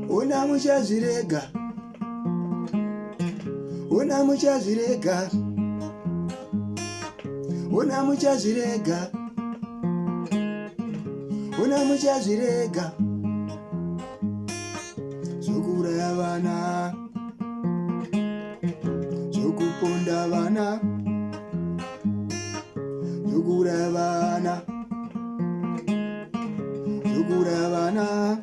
Una muchazirega, una muchazirega, una muchazirega, una muchazirega. Sukura bana, sukuponda bana, sukura bana, sukura bana.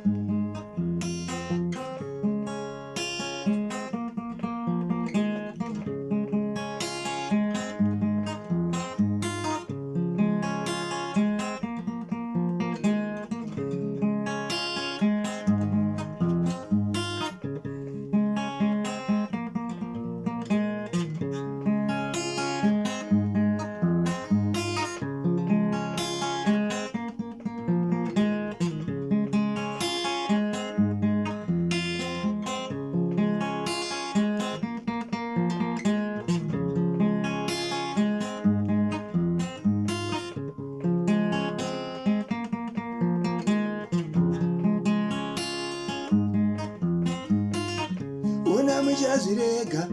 Una muchazirega,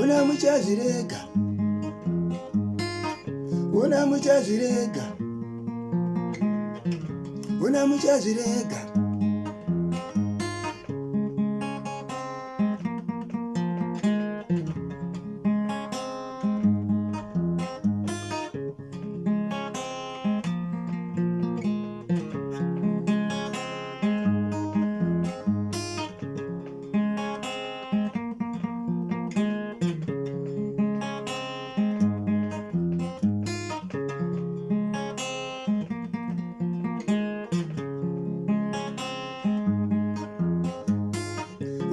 una muchazirega, una muchazirega, una muchazirega.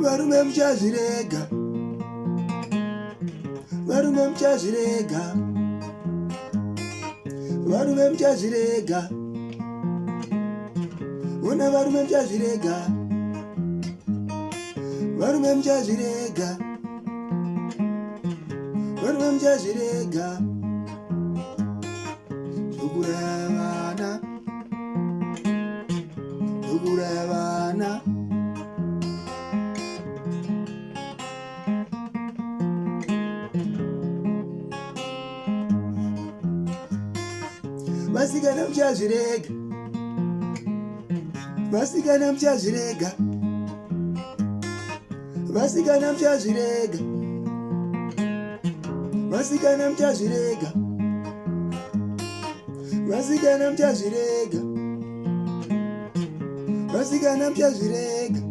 Varume muchazirega, varume muchazirega, varume muchazirega, una varume muchazirega, varume muchazirega, varume muchazirega. Sukura bana, sukura bana. Vasikana muchazirega, vasikana muchazirega, vasikana muchazirega, vasikana muchazirega, vasikana muchazirega, vasikana muchazirega.